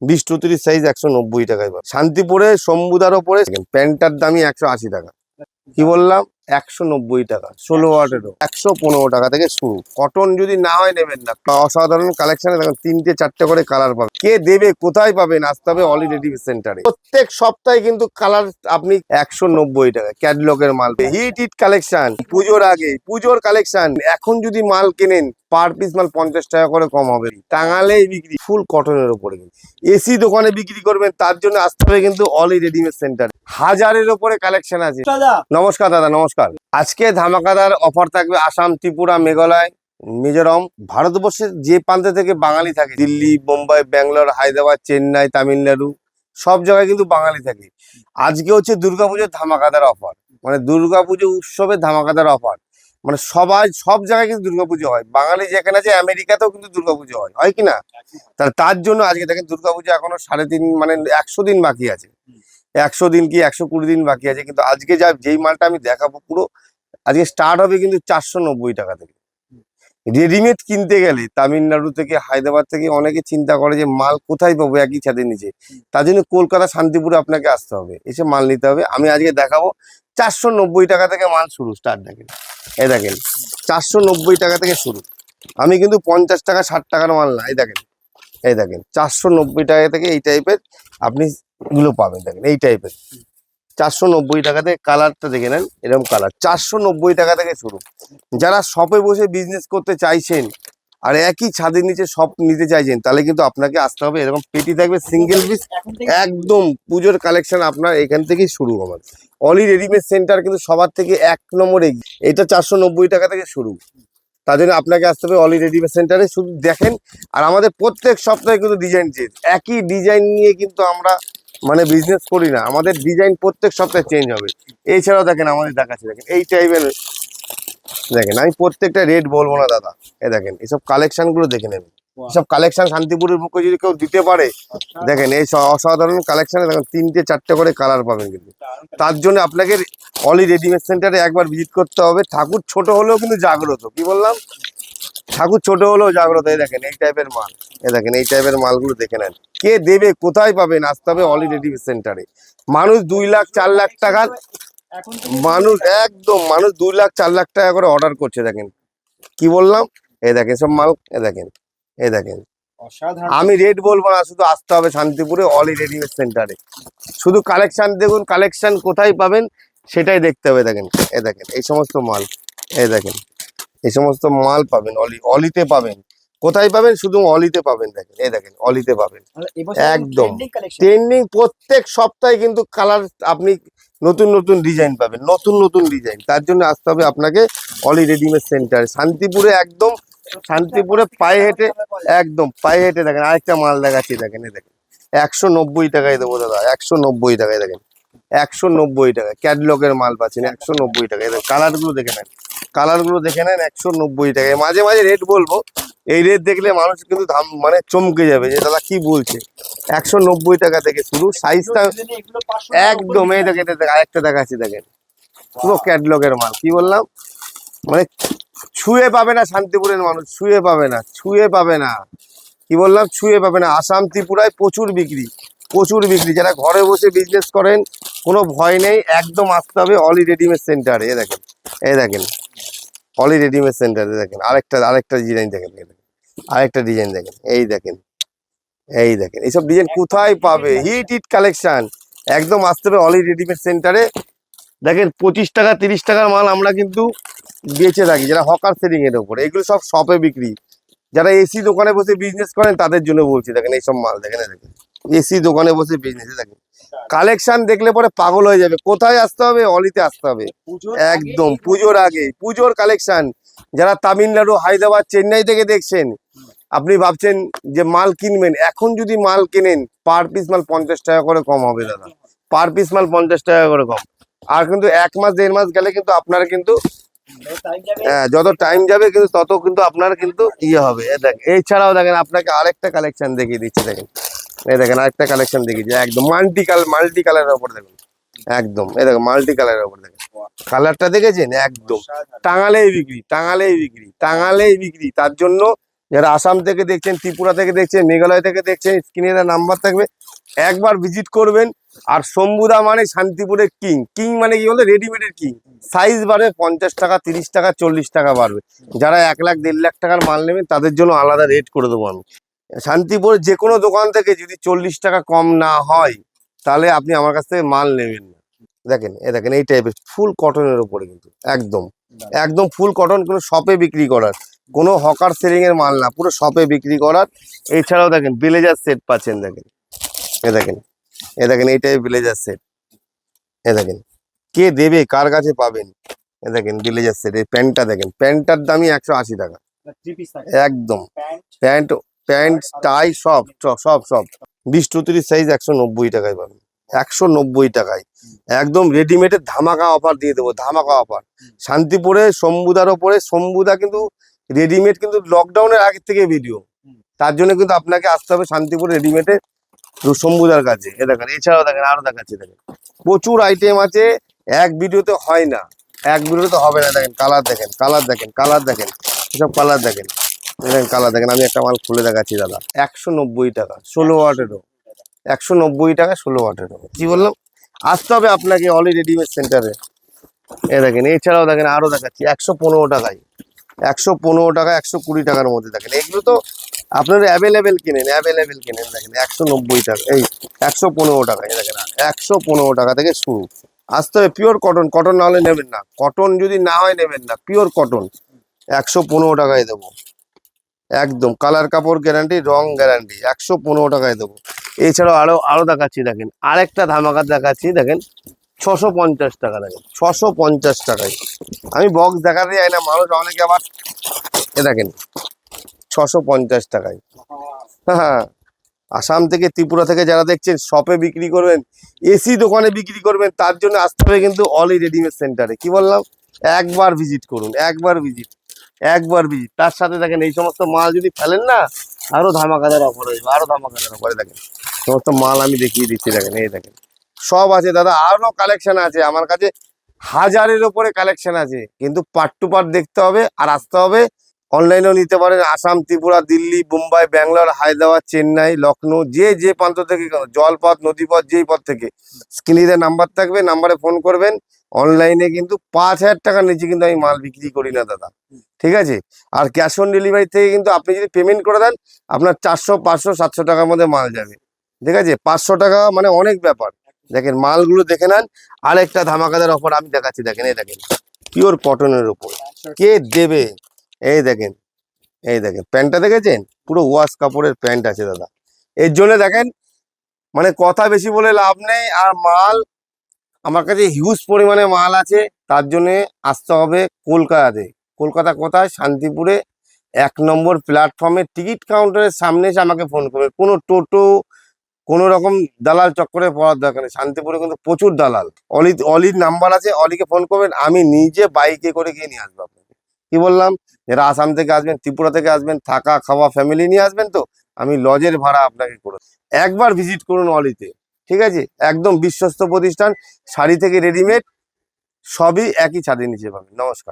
20-30 size 190 টাকায় পাবেন। শান্তিপুরে শম্ভুদার ওপরে প্যান্টটার দামই 180 টাকা। কি বললাম? 190 টাকা। 16 ওয়াটেরও 115 টাকা থেকে শুরু। কটন যদি না হয় নেবেন না। অসাধারণ কালেকশনে দেখুন 3-4টে করে কালার পাবেন। কে দেবে, কোথায় পাবেন? আসতে হবে অলি রেডিমেড সেন্টারে। প্রত্যেক সপ্তাহে কিন্তু কালার আপনি 190 টাকা ক্যাটলগের মাল। হিট হিট কালেকশন পুজোর আগে, পুজোর কালেকশন। এখন যদি মাল কেনেন পার পিস মাল 50 টাকা করে কম হবে। টাঙালেই বিক্রি, ফুল কটনের উপরে। এসি দোকানে বিক্রি করবেন তার জন্য আসতে হবে কিন্তু অলি রেডিমেড সেন্টার। হাজারের উপরে কালেকশন আছে। নমস্কার দাদা, নমস্কার। আজকে ধামাকাদার অফার থাকবে আসাম, ত্রিপুরা, মেঘালয়, মিজোরাম, ভারতবর্ষের যে প্রান্ত থেকে বাঙালি থাকে, দিল্লি, বোম্বাই, ব্যাঙ্গালোর, হায়দ্রাবাদ, চেন্নাই, তামিলনাড়ু, সব জায়গায় কিন্তু বাঙালি থাকে। আজকে হচ্ছে দুর্গাপুজোর ধামাকাদার অফার, মানে দুর্গাপুজো উৎসবের ধামাকাদার অফার। মানে সবাই সব জায়গায় কিন্তু দুর্গাপুজো হয়। বাঙালি যেখানে আছে আমেরিকাতেও কিন্তু দুর্গাপুজো হয়, হয় কি না? তাহলে তার জন্য আজকে দেখেন দুর্গাপুজো এখনো 3.5 মানে 100 দিন বাকি আছে। 100 দিন কি 120 দিন বাকি আছে, কিন্তু আজকে যেই মালটা আমি দেখাবো পুরো আজকে স্টার্ট হবে কিন্তু 490 টাকা থেকে। রেডিমেড কিনতে গেলে তামিলনাড়ু থেকে, হায়দ্রাবাদ থেকে অনেকে চিন্তা করে যে মাল কোথায় পাবো একই ছাদের নিচে। তার জন্য কলকাতা শান্তিপুরে আপনাকে আসতে হবে, এসে মাল নিতে হবে। আমি আজকে দেখাবো 490 টাকা থেকে মাল শুরু, স্টার্ট দেখেন। এই দেখেন 490 টাকা থেকে শুরু। আমি কিন্তু 50 টাকা 60 টাকার মাল না। এই দেখেন, এই দেখেন 490 টাকা থেকে এই টাইপের আপনি গুলো পাবেন। দেখেন এই টাইপের 490 টাকা থেকে। কালারটা দেখে নেন, এরকম কালার 490 টাকা থেকে শুরু। যারা শপে বসে বিজনেস করতে চাইছেন আর একই ছাদের নিচে সব নিতে চাইছেন, তাহলে কিন্তু আপনাকে আসতে হবে। এরকম পেটি থাকবে সিঙ্গেল পিস, একদম পুজোর কালেকশন আপনার এখান থেকেই শুরু হবে। অলি রেডিমেড সেন্টার কিন্তু সবার থেকে 1 নম্বরে। এটা 490 টাকা থেকে শুরু। তার জন্য আপনাকে আসতে হবে অলি রেডিমেড সেন্টারে। শুধু দেখেন, আর আমাদের প্রত্যেক সপ্তাহে কিন্তু ডিজাইন চেঞ্জ। একই ডিজাইন নিয়ে কিন্তু আমরা মানে বিজনেস করি না, আমাদের ডিজাইন প্রত্যেক সপ্তাহে চেঞ্জ হবে। এছাড়াও দেখেন আমাদের দেখাচ্ছে, দেখেন এই টাইপের। দেখেন আমি প্রত্যেকটা রেট বলবো না দাদা, দেখেন এইসব কালেকশন গুলো দেখে নেবেন। এসব কালেকশন শান্তিপুরের বুকে যদি কেউ দিতে পারে, দেখেন এই অসাধারণ কালেকশনে দেখেন 3-4টে করে কালার পাবেন। কিন্তু তার জন্য আপনাকে অলি রেডিমেড সেন্টারে একবার ভিজিট করতে হবে। ঠাকুর ছোট হলেও কিন্তু জাগ্রত। কি বললাম? ঠাকুর ছোট হলেও জাগ্রত। এই দেখেন এই টাইপের মাল, দেখেন এই টাইপের মালগুলো দেখে নেন। কে দেবে, কোথায় পাবেন? আসতে হবে অলি রেডিমেড সেন্টারে। মানুষ 2 লাখ 4 লাখ টাকার মানুষ, একদম মানুষ 2 লাখ 4 লাখ টাকা করে অর্ডার করছে। দেখেন কি বললাম? এই দেখেন সব মাল, দেখেন এই দেখেন। আমি রেট বলবো না, শুধু আসতে হবে শান্তিপুরে অলি রেডিমেড সেন্টারে। শুধু কালেকশন দেখুন, কালেকশন কোথায় পাবেন সেটাই দেখতে হবে। দেখেন এই দেখেন এই সমস্ত মাল, এই দেখেন এই সমস্ত মাল পাবেন অলিতে পাবেন। কোথায় পাবেন? শুধু অলিতে পাবেন। দেখেন এই দেখেন অলিতে পাবেন। একদম ট্রেন্ডিং, প্রত্যেক সপ্তাহে কিন্তু কালার আপনি নতুন নতুন ডিজাইন পাবেন, নতুন নতুন ডিজাইন। তার জন্য আসতে হবে আপনাকে অলি রেডিমেড সেন্টার শান্তিপুরে। একদম শান্তিপুরে পায়ে হেঁটে, একদম পায়ে হেঁটে। দেখেন আরেকটা মাল দেখাচ্ছি, দেখেন এই দেখেন 190 টাকায় দেবো দাদা, 190 টাকায়। দেখেন 190 টাকা ক্যাটলগের মাল পাচ্ছেন 190 টাকায়। কালার গুলো দেখে নেন, কালার গুলো দেখে নেন 190 টাকায়। মাঝে মাঝে রেট বলবো, এই রেট দেখলে মানুষ কিন্তু মানে চমকে যাবে যে দাদা কি বলছে। 190 টাকা থেকে শুরু। সাইজটা একদম এই দেখেন, আরেকটা দেখাচ্ছি, দেখেন পুরো ক্যাটলগের মাল। কি বললাম? মানে ছুঁয়ে পাবে না শান্তিপুরের মানুষ, ছুঁয়ে পাবে না, ছুঁয়ে পাবে না। কি বললাম? ছুঁয়ে পাবে না। আসাম ত্রিপুরায় প্রচুর বিক্রি, প্রচুর বিক্রি। যারা ঘরে বসে বিজনেস করেন কোনো ভয় নেই, একদম আসতে হবে অলি রেডিমেড সেন্টারে। এই দেখেন, এই দেখেন অলি রেডিমেড সেন্টারে। দেখেন আরেকটা ডিজাইন দেখেন, আরেকটা ডিজাইন দেখেন, এই দেখেন, এই দেখেন এইসব ডিজাইন কোথায় পাবে? Hit hit collection. একদম আসতে হবে অলি রেডিমেড সেন্টারে। দেখেন 25 টাকা 30 টাকার মাল আমরা কিন্তু বেচে থাকি, যারা হকার সেলিং এর উপরে। এগুলো সব শপে বিক্রি। যারা এসি দোকানে বসে বিজনেস করেন তাদের জন্য বলছি। দেখেন এইসব মাল, দেখেন দেখেন এসি দোকানে বসে বিজনেস। দেখেন কালেকশন দেখলে পরে পাগল হয়ে যাবে। কোথায় আসতে হবে? অলিতে আসতে হবে। একদম পুজোর আগে, পুজোর কালেকশন। যারা তামিলনাড়ু, হায়দ্রাবাদ, চেন্নাই থেকে দেখছেন, আপনি ভাবছেন যে মাল কিনবেন, এখন যদি মাল কেনেন পার পিস মাল 50 টাকা করে কম হবে দাদা। পার পিস মাল 50 টাকা করে কম। আর কিন্তু 1 মাস 1.5 মাস গেলে কিন্তু আপনার কিন্তু যত টাইম যাবে কিন্তু তত কিন্তু আপনার কিন্তু ইয়ে হবে। দেখেন এছাড়াও দেখেন আপনাকে আরেকটা কালেকশন দেখিয়ে দিচ্ছি। দেখেন এই দেখেন আরেকটা কালেকশন দেখিয়েছি, একদম মাল্টি কালারের উপর। দেখুন একদম এই দেখেন মাল্টি কালারের উপর। দেখেন কালারটা দেখেছেন? একদম টাঙালেই বিক্রি, টাঙালেই বিক্রি, টাঙালেই বিক্রি। তার জন্য যারা আসাম থেকে দেখছেন, ত্রিপুরা থেকে দেখছেন, মেঘালয় থেকে দেখছেন, স্ক্রিনে নাম্বার থাকবে, একবার ভিজিট করবেন। আর শম্ভুদা মানে শান্তিপুরের কিং। কিং মানে কি বলতো, রেডিমেডের কিং। সাইজ বাড়বে 50 টাকা, 30 টাকা, 40 টাকা বাড়বে। যারা 1 লাখ 1.5 লাখ টাকার মাল নেবেন তাদের জন্য আলাদা রেট করে দেবো আমি। শান্তিপুরের যে কোনো দোকান থেকে যদি 40 টাকা কম না হয় তাহলে আপনি আমার কাছ থেকে মাল নেবেন না। দেখেন দেখেন এই টাইপের ফুল কটনের উপরে, কিন্তু একদম একদম ফুল কটন, কোনো শপে বিক্রি করার, কোনো হকার সেলিং এর মাল না, পুরো শপে বিক্রি করার। এছাড়াও দেখেন ব্লেজার সেট পাচ্ছেন, দেখেন দেখেন দেখেন এই টাইপের ব্লেজার সেট। দেখেন কে দেবে, কার কাছে পাবেন। দেখেন ব্লেজার সেট, এই প্যান্টটা দেখেন, প্যান্টটার দামই 180 টাকা একদম। প্যান্ট প্যান্ট টাই সব সব সব 20-30 সাইজ 190 টাকায় পাবেন, 190 টাকায় একদম রেডিমেডের ধামাকা অফার দিয়ে দেবো, ধামাকা অফার। শান্তিপুরে শম্ভুদার ওপরে, শম্ভুদা কিন্তু রেডিমেড কিন্তু লকডাউনের আগের থেকে ভিডিও, তার জন্য কিন্তু আপনাকে আসতে হবে শান্তিপুর রেডিমেডে শম্ভুদার কাছে। দেখেন এছাড়াও দেখেন আরো দেখাচ্ছি, দেখেন প্রচুর আইটেম আছে, এক ভিডিওতে হয় না, এক ভিডিওতে হবে না। দেখেন কালার দেখেন, কালার দেখেন, কালার দেখেন, এসব কালার দেখেন, কালার দেখেন। আমি একটা মাল খুলে দেখাচ্ছি দাদা, 190 টাকা 16 ওয়াটেরও, 190 টাকা 16 ওয়াটেরও। কি বললাম, আসতে হবে আপনাকে অলি রেডিমেড সেন্টারে। দেখেন এছাড়াও দেখেন আরো দেখাচ্ছি, 115 টাকায়, 115 টাকা, 120 টাকার মধ্যে। দেখেন এগুলো তো আপনারা অ্যাভেলেবেল কিনেন, অ্যাভেলেবেল কিনেন। দেখেন 190 টাকা, এই 115 টাকায়। দেখেন 115 টাকা থেকে শুরু। আসতে হবে পিওর কটন, কটন না হলে নেবেন না, কটন যদি না হয় নেবেন না, পিওর কটন 115 টাকায় দেবো একদম। কালার কাপড় গ্যারান্টি, রং গ্যারান্টি, 115 টাকায় দেবো। এছাড়াও আরো দেখাচ্ছি, দেখেন আরেকটা ধামাকা দেখাচ্ছি, দেখেন 650 টাকা। দেখেন 650 টাকায়। আমি বক্স দেখাতে যাই না, মানুষ অনেকে আবার দেখেন 650 টাকায়। হ্যাঁ, আসাম থেকে ত্রিপুরা থেকে যারা দেখছেন, শপে বিক্রি করবেন, এসি দোকানে বিক্রি করবেন, তার জন্য আসতে হবে কিন্তু অলি রেডিমেড সেন্টারে। কি বললাম, একবার ভিজিট করুন, একবার ভিজিট, একবার ভিজিট। তার সাথে দেখেন এই সমস্ত মাল যদি ফেলেন না, আরো ধামাকাদার অফার হয়ে যাবে, আরো ধামাকাদার অফারে। দেখেন সমস্ত মাল আমি দেখিয়ে দিচ্ছি, দেখেন এই দেখেন সব আছে দাদা, আরো কালেকশন আছে আমার কাছে, 1000-এর উপরে কালেকশন আছে। কিন্তু পার্ট টু পার্ট দেখতে হবে আর আসতে হবে। অনলাইনেও নিতে পারেন, আসাম, ত্রিপুরা, দিল্লি, মুম্বাই, ব্যাঙ্গালোর, হায়দ্রাবাদ, চেন্নাই, লখনৌ, যে প্রান্ত থেকে, জলপথ, নদীপথ, যেই পথ থেকে। স্ক্রিনে নাম্বার থাকবে, নাম্বারে ফোন করবেন। অনলাইনে কিন্তু 5000 টাকার নিচে কিন্তু আমি মাল বিক্রি করি না দাদা, ঠিক আছে। আর ক্যাশ অন ডেলিভারি থেকে কিন্তু আপনি যদি পেমেন্ট করে দেন, আপনার 400, 500, 700 টাকার মধ্যে মাল যাবে, ঠিক আছে। 500 টাকা মানে অনেক ব্যাপার। দেখেন মালগুলো দেখে নেন। আরেকটা ধামাকাদার অফার আমি দেখাচ্ছি, দেখেন এই দেখেন পিওর কটনের উপর, কে দেবে। এই দেখেন, এই দেখেন প্যান্টটা দেখেছেন, পুরো ওয়াশ কাপড়ের প্যান্ট আছে দাদা। এর জন্য দেখেন মানে কথা বেশি বলে লাভ নেই। আর মাল আমার কাছে হিউজ পরিমাণে মাল আছে, তার জন্যে আসতে হবে কলকাতাতে। কলকাতা কোথায়, শান্তিপুরে 1 নম্বর প্ল্যাটফর্মে টিকিট কাউন্টারের সামনে এসে আমাকে ফোন করবে। কোনো টোটো, কোনো রকম দালাল চক্করে পড়ার দরকার নেই। শান্তিপুরে কিন্তু প্রচুর দালাল। অলির নাম্বার আছে, অলিকে ফোন করবেন, আমি নিজে বাইকে করে গিয়ে নিয়ে আসবো আপনাকে। কি বললাম, যারা আসাম থেকে আসবেন, ত্রিপুরা থেকে আসবেন, থাকা খাওয়া ফ্যামিলি নিয়ে আসবেন, তো আমি লজের ভাড়া আপনাকে করে একবার ভিজিট করুন অলিতে, ঠিক আছে। একদম বিশ্বস্ত প্রতিষ্ঠান, শাড়ি থেকে রেডিমেড সবই একই ছাদের নিচে পাবেন। নমস্কার।